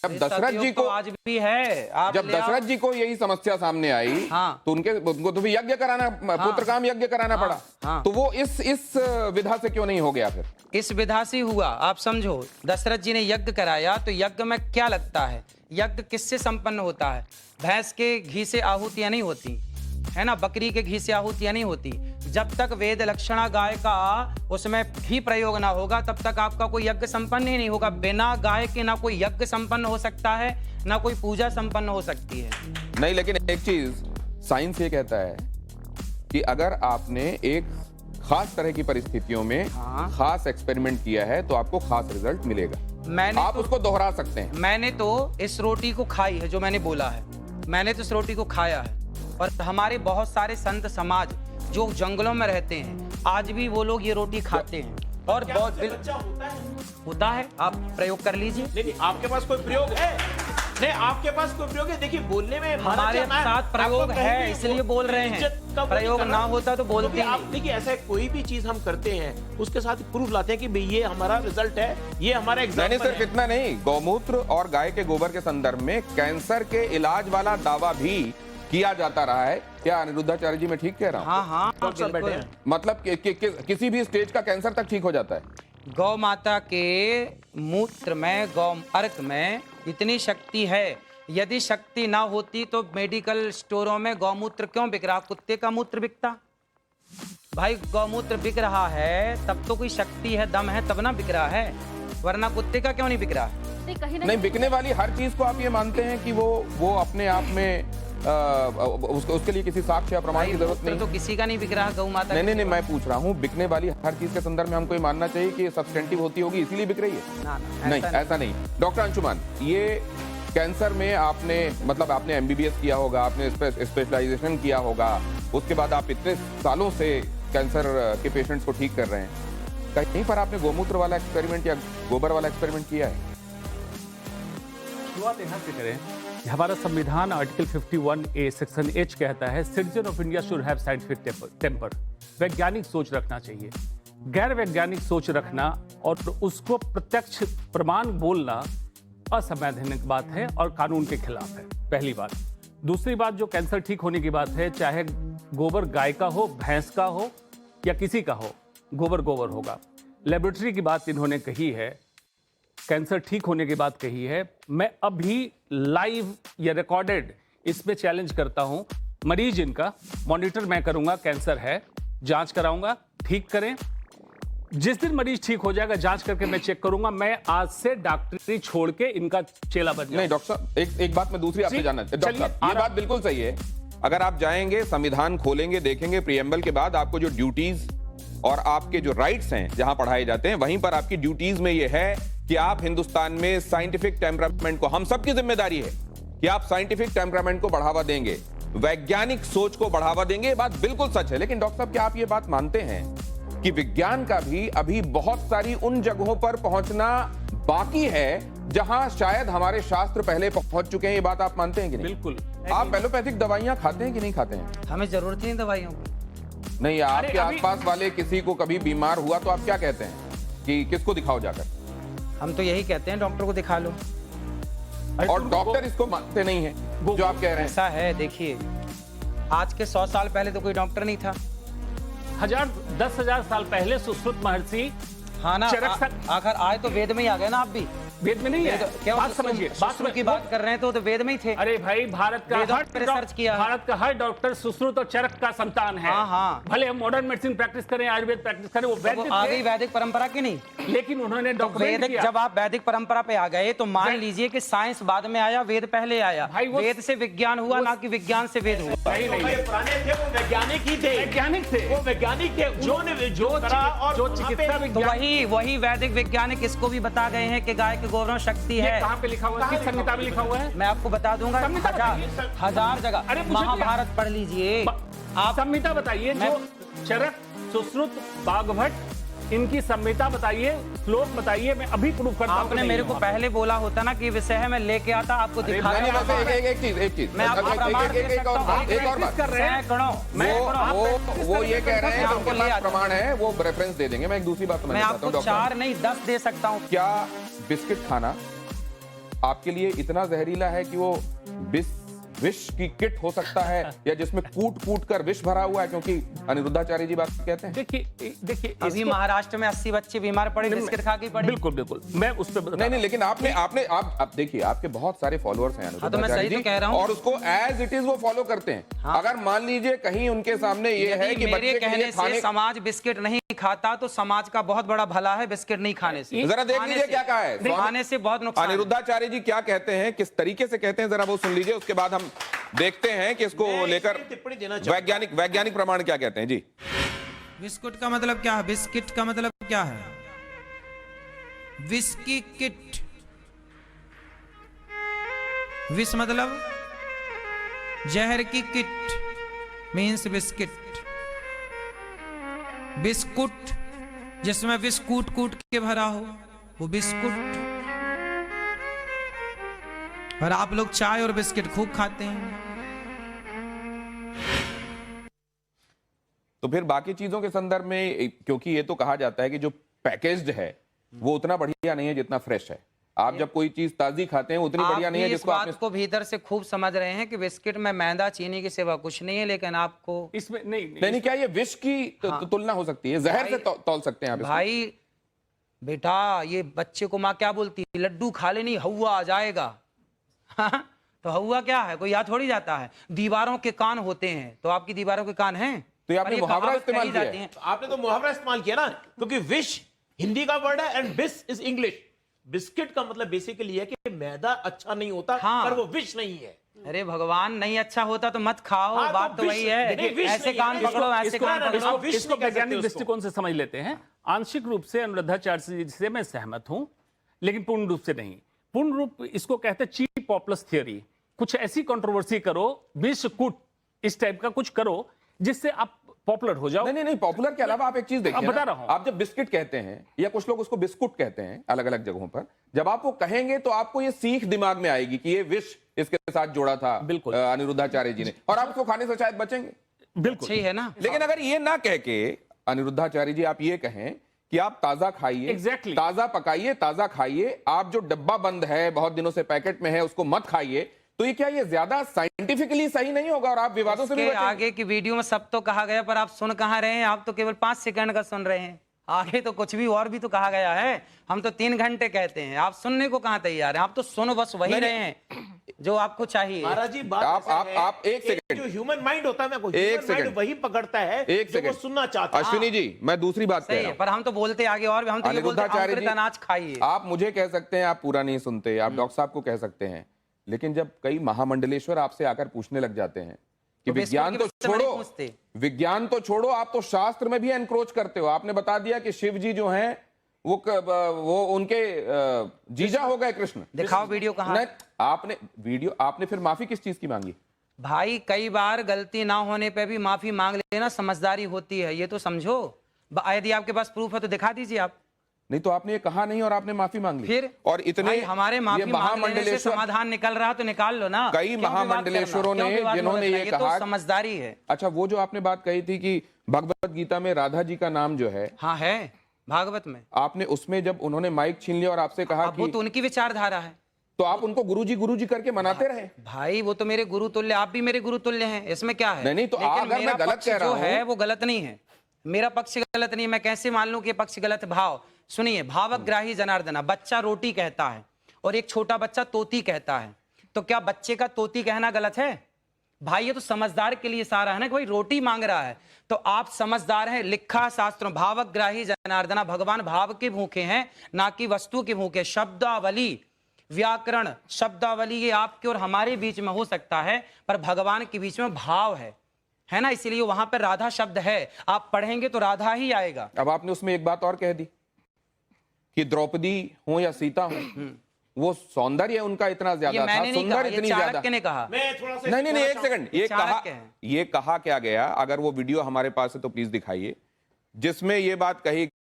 जब दशरथ जी को तो आज भी है, आप जब दशरथ जी को यही समस्या सामने आई, हाँ। तो उनको तो भी यज्ञ कराना, पुत्र काम यज्ञ कराना पड़ा। हाँ। तो वो इस विधा से क्यों नहीं हो गया फिर? इस विधा से हुआ। आप समझो, दशरथ जी ने यज्ञ कराया तो यज्ञ में क्या लगता है? यज्ञ किससे संपन्न होता है? भैंस के घी से आहुतियां नहीं होती है ना, बकरी के घी से आहुतियां नहीं होती। जब तक वेद लक्षणा गाय का उसमें घी प्रयोग ना होगा तब तक आपका कोई यज्ञ संपन्न ही नहीं होगा। बिना गाय के ना कोई यज्ञ संपन्न हो सकता है, ना कोई पूजा संपन्न हो सकती है। नहीं, लेकिन एक चीज साइंस ये कहता है कि अगर आपने एक खास तरह की परिस्थितियों में हाँ। खास एक्सपेरिमेंट किया है तो आपको खास रिजल्ट मिलेगा। आप तो, उसको दोहरा सकते हैं। मैंने तो इस रोटी को खाई है, जो मैंने बोला है, मैंने तो इस रोटी को खाया है। और हमारे बहुत सारे संत समाज जो जंगलों में रहते हैं आज भी वो लोग ये रोटी खाते हैं। और बहुत होता है, आप प्रयोग कर लीजिए। नहीं, आपके पास कोई प्रयोग है? नहीं, आपके पास कोई प्रयोग है? देखिए, बोलने में हमारे साथ प्रयोग है, इसलिए बोल रहे हैं। प्रयोग ना होता तो बोलते आप देखिए, ऐसा कोई भी चीज हम करते हैं उसके साथ प्रूफ लाते हैं कि भाई ये हमारा रिजल्ट है, ये हमारा एग्जाम्पल है। सिर्फ इतना नहीं, गौमूत्र और गाय के गोबर के संदर्भ में कैंसर के इलाज वाला दावा भी किया जाता रहा है। क्या अनिरुद्धाचार्य जी मैं ठीक कह रहा हूँ? हाँ, बिल्कुल। मतलब किसी भी स्टेज का कैंसर तक ठीक हो जाता है। गौ माता के मूत्र में, गौ अर्क में इतनी शक्ति है। यदि शक्ति ना होती तो मेडिकल स्टोरों में गौमूत्र क्यों बिक रहा? कुत्ते का मूत्र बिकता भाई। गौमूत्र बिक रहा है तब तो कोई शक्ति है, दम है, तब ना बिक रहा है, वरना कुत्ते का क्यों नहीं बिक रहा है? नहीं, बिकने वाली हर चीज को आप ये मानते हैं कि वो अपने आप में उसके लिए किसी साक्ष्य या प्रमाण की जरूरत नहीं? तो किसी का नहीं बिक रहा गौ माता। नहीं, मैं पूछ रहा हूँ, बिकने वाली हर चीज के संदर्भ में हमको ये मानना चाहिए कि ये सब्सटेंटिव होती होगी इसीलिए बिक रही है? नहीं, ऐसा नहीं। डॉक्टर अंशुमान, ये कैंसर में आपने एमबीबीएस किया होगा, आपने स्पेशलाइजेशन किया होगा, उसके बाद आप इतने सालों से कैंसर के पेशेंट्स को ठीक कर रहे हैं, कहीं पर आपने गोमूत्र वाला एक्सपेरिमेंट या गोबर वाला एक्सपेरिमेंट किया है? शुरुआत यहाँ से करें। हमारा संविधान आर्टिकल 51A सेक्शन H कहता है, citizen of India should have scientific temper. वैज्ञानिक सोच रखना चाहिए। गैर वैज्ञानिक सोच रखना और उसको प्रत्यक्ष प्रमाण बोलना असंवैधानिक बात है और कानून के खिलाफ है, पहली बात। दूसरी बात, जो कैंसर ठीक होने की बात है, चाहे गोबर गाय का हो, भैंस का हो या किसी का हो, गोबर होगा। लेबोरेटरी की बात इन्होंने कही है, कैंसर ठीक होने की बात कही है। मैं अभी लाइव या रिकॉर्डेड इसमें चैलेंज करता हूं, मरीज इनका मॉनिटर मैं करूंगा, कैंसर है, जांच कराऊंगा, ठीक करें। जिस दिन मरीज ठीक हो जाएगा, जांच करके मैं चेक करूंगा, मैं आज से डॉक्टरी छोड़ के इनका चेला बन जाऊंगा। नहीं डॉक्टर साहब, एक बात मैं दूसरी आपसे जानना चाहता हूं। डॉक्टर साहब, ये बात बिल्कुल सही है। अगर आप जाएंगे, संविधान खोलेंगे, देखेंगे प्रीएम्बल के बाद आपको जो ड्यूटीज और आपके जो राइट्स हैं जहां पढ़ाए जाते हैं, वहीं पर आपकी ड्यूटीज में यह है कि आप हिंदुस्तान में साइंटिफिक टेम्परामेंट को, हम सबकी जिम्मेदारी है कि आप साइंटिफिक टेम्परामेंट को बढ़ावा देंगे, वैज्ञानिक सोच को बढ़ावा देंगे। ये बात बिल्कुल सच है। लेकिन डॉक्टर साहब, क्या आप ये बात मानते हैं कि विज्ञान का भी अभी बहुत सारी उन जगहों पर पहुंचना बाकी है जहां शायद हमारे शास्त्र पहले पहुंच चुके हैं? ये बात आप मानते हैं कि नहीं? बिल्कुल। आप एलोपैथिक दवाइयां खाते हैं कि नहीं खाते हैं? हमें जरूरत नहीं दवाइयों की। नहीं, आपके आसपास वाले किसी को कभी बीमार हुआ तो आप क्या कहते हैं कि किसको दिखाओ जाकर? हम तो यही कहते हैं, डॉक्टर को दिखा लो। और डॉक्टर इसको मानते नहीं है जो आप कह रहे हैं। ऐसा है, देखिए, आज के 100 साल पहले तो कोई डॉक्टर नहीं था। 10,000 साल पहले सुश्रुत महर्षि, हाँ ना, आखिर आए तो वेद में ही आ गए ना। आप भी वेद में नहीं है, बात समझिए, सुश्रुत की बात कर रहे हैं तो वेद में ही थे। अरे भाई, भारत का हर डॉक्टर सुश्रुत और चरक का संतान है। हाँ। भले हम मॉडर्न मेडिसिन प्रैक्टिस करें, आयुर्वेद प्रैक्टिस करें, वो वैदिक आ गई वैदिक परंपरा की नहीं। लेकिन उन्होंने वैदिक, जब आप वैदिक परंपरा पे आ गए तो मान लीजिए कि साइंस बाद में आया, वेद पहले आया। वेद से विज्ञान हुआ, ना कि विज्ञान से वेद हुआ। पुराने थे वो वैज्ञानिक ही थे, वो वैज्ञानिक थे। उन्होंने जो चिकित्सा, वही वैदिक वैज्ञानिक इसको भी बता गए हैं कि गाय के गोबर में शक्ति है। कहाँ पे लिखा हुआ है? किस संहिता में लिखा हुआ है? मैं आपको बता दूंगा, हजार जगह। महाभारत पढ़ लीजिए आप। संहिता बताइए, जो चरक, सुश्रुत, बाघभट्ट, इनकी संहिता बताइए, श्लोक बताइए, मैं अभी प्रूफ करता हूं। आपने मेरे को पहले बोला होता ना कि विषय है, मैं लेके आता, आपको दिखा एक चीज मैं आपको प्रमाण दे सकता हूं। एक और बात कर रहे हैं, वो ये कह रहे हैं उनके पास प्रमाण है, वो रेफरेंस दे देंगे। मैं एक दूसरी बात मैं आपको 4 नहीं 10 दे सकता हूं। क्या बिस्किट खाना आपके लिए इतना जहरीला है कि वो विष की किट हो सकता है, या जिसमें कूट कूट कर विष भरा हुआ है, क्योंकि अनिरुद्धाचार्य जी बात कहते हैं। देखिए अभी महाराष्ट्र में 80 बच्चे बीमार पड़े बिस्किट खा के पड़े। बिल्कुल बिल्कुल, मैं उस पर नहीं, लेकिन आप देखिए, आपके बहुत सारे फॉलोअर्स हैं तो मैं सही तो कह रहा हूं, और उसको एज इट इज वो फॉलो करते हैं। हाँ। अगर मान लीजिए कहीं उनके सामने ये है कि मेरे बच्चे के कहने लिए से खाने, समाज बिस्किट नहीं खाता तो समाज का बहुत बड़ा भला है बिस्किट नहीं खाने से। जरा देख लीजिए क्या कहा है, खाने से बहुत नुकसान है। अनिरुद्धाचार्य जी क्या कहते हैं, किस तरीके से कहते हैं, जरा वो सुन लीजिए, उसके बाद हम देखते हैं कि इसको लेकर टिप्पणी देना चाहूंगा। वैज्ञानिक प्रमाण क्या कहते हैं जी। बिस्कुट का मतलब क्या है? बिस्किट का मतलब क्या है? विस्की किट, विष मतलब जहर की किट मीन्स बिस्किट। बिस्कुट जिसमें विष कूट कूट के भरा हो वो बिस्कुट। और आप लोग चाय और बिस्किट खूब खाते हैं। तो फिर बाकी चीजों के संदर्भ में, क्योंकि ये तो कहा जाता है कि जो पैकेज्ड है वो उतना बढ़िया नहीं है जितना फ्रेश है। आप जब कोई चीज ताजी खाते हैं उतनी बढ़िया नहीं है जिसको आप को भीतर से खूब समझ रहे हैं कि बिस्किट में मैदा चीनी के सिवा कुछ नहीं है, लेकिन आपको इसमें नहीं, क्या ये विष की तुलना हो सकती है? जहर से तौल सकते हैं आप इसको? भाई बेटा, ये बच्चे को माँ क्या बोलती है? लड्डू खा लेनी हवा आ जाएगा। हाँ? तो हवा क्या है? कोई याद थोड़ी जाता है। दीवारों के कान होते हैं, तो आपकी दीवारों के कान हैं? तो ये आपने मुहावरा इस्तेमाल किया है। आपने तो मुहावरा इस्तेमाल किया ना, क्योंकि विश हिंदी का वर्ड है एंड बिस इज इंग्लिश। बिस्किट का मतलब बेसिकली है कि मैदा अच्छा नहीं होता, हाँ। पर वो विष नहीं है। अरे भगवान, नहीं अच्छा होता तो मत खाओ। हाँ, बात तो वही है। ऐसे कान पकड़ो, ऐसे कान पकड़ो। इसको वैज्ञानिक दृष्टिकोण से समझ लेते हैं। आंशिक रूप से अनुराधाचार्य जी से मैं सहमत हूं, लेकिन पूर्ण रूप से नहीं। पूर्ण रूप इसको कहते हैं चीप पॉपुलर थियोरी। कुछ ऐसी कंट्रोवर्सी करो, विष कूट इस टाइप का कुछ करो जिससे आप पॉपुलर हो जाओ। नहीं, पॉपुलर के अलावा आप एक चीज देखिए, बता रहा हूं, आप जब बिस्किट कहते हैं या कुछ लोग उसको बिस्कुट कहते हैं अलग अलग जगहों पर, जब आप वो कहेंगे तो आपको ये सीख दिमाग में आएगी कि ये विष इसके साथ जोड़ा था बिल्कुल अनिरुद्धाचार्य जी ने, और आप उसको खाने से शायद बचेंगे। बिल्कुल सही है ना। लेकिन अगर ये ना कह के अनिरुद्धाचार्य जी आप ये कहें कि आप ताजा खाइए, Exactly. ताजा पकाइए, ताजा खाइए, आप जो डब्बा बंद है, बहुत दिनों से पैकेट में है, उसको मत खाइए, तो ये क्या ये ज्यादा साइंटिफिकली सही नहीं होगा और आप विवादों से भी बचेंगे? आगे की वीडियो में सब तो कहा गया, पर आप सुन कहाँ रहे हैं? आप तो केवल 5 सेकंड का सुन रहे हैं। आगे तो कुछ भी और भी तो कहा गया है। हम तो 3 घंटे कहते हैं, आप सुनने को कहाँ तैयार हैं? आप तो सुनो बस वही रहे हैं जो आपको चाहिए। महाराज जी, बात आप एक सेकंड, जो ह्यूमन माइंड होता है ना, एक सेकंड वही पकड़ता है एक जो वो सुनना चाहता है। अश्विनी जी, मैं दूसरी बात कह रहा हूं, पर हम तो बोलते आगे और भी, हम तो ये बोलते हैं अंकुरित अनाज खाइए। आप मुझे कह सकते हैं आप पूरा नहीं सुनते, आप डॉक्टर साहब को कह सकते हैं, लेकिन जब कई महामंडलेश्वर आपसे आकर पूछने लग जाते हैं कि विज्ञान तो छोड़ो, आप तो शास्त्र में भी एनक्रोच करते हो। आपने बता दिया कि शिव जी जो हैं वो उनके जीजा हो गए कृष्ण। दिखाओ वीडियो कहाँ? आपने फिर माफी किस चीज की मांगी? भाई कई बार गलती ना होने पे भी माफी मांग लेना समझदारी होती है, ये तो समझो। यदि आपके पास प्रूफ है तो दिखा दीजिए आप। नहीं तो आपने ये कहा नहीं और आपने माफी मांग ली। फिर और इतने हमारे माफी मांगने से समाधान निकल रहा तो निकाल लो ना। कई महामंडलेश्वरों ने जिन्होंने ये कहा, तो समझदारी है। अच्छा, वो जो आपने बात कही थी कि भगवत गीता में राधा जी का नाम जो है, हाँ है भागवत में, आपने उसमें जब उन्होंने माइक छीन लिया और आपसे कहा कि वो तो उनकी विचारधारा है, तो आप उनको गुरुजी करके मनाते रहे। भाई वो तो मेरे गुरु तुल्य, आप भी मेरे गुरु तुल्य हैं, इसमें क्या है? नहीं तो अगर मैं गलत कह रहा हूं, है वो गलत नहीं है, मेरा पक्ष गलत नहीं है। मैं कैसे मान लूं कि पक्ष गलत? भाव सुनिए, भावग्राही जनार्दना। बच्चा रोटी कहता है और एक छोटा बच्चा तोती कहता है, तो क्या बच्चे का तोती कहना गलत है? भाई ये तो समझदार के लिए सारा है ना, कि भाई रोटी मांग रहा है तो आप समझदार हैं। लिखा शास्त्रों, भावग्राही जनार्दना, भगवान भाव के भूखे हैं ना कि वस्तु के भूखे। शब्दावली, व्याकरण, शब्दावली ये आपके और हमारे बीच में हो सकता है, पर भगवान के बीच में भाव है ना, इसीलिए वहां पर राधा शब्द है। आप पढ़ेंगे तो राधा ही आएगा। अब आपने उसमें एक बात और कह दी कि द्रौपदी हो या सीता हो, वो सौंदर्य उनका इतना ज्यादा था, सुंदर इतनी ज्यादा। ने कहा नहीं, एक सेकंड, ये कहा क्या गया? अगर वो वीडियो हमारे पास है तो प्लीज दिखाइए, जिसमें ये बात कही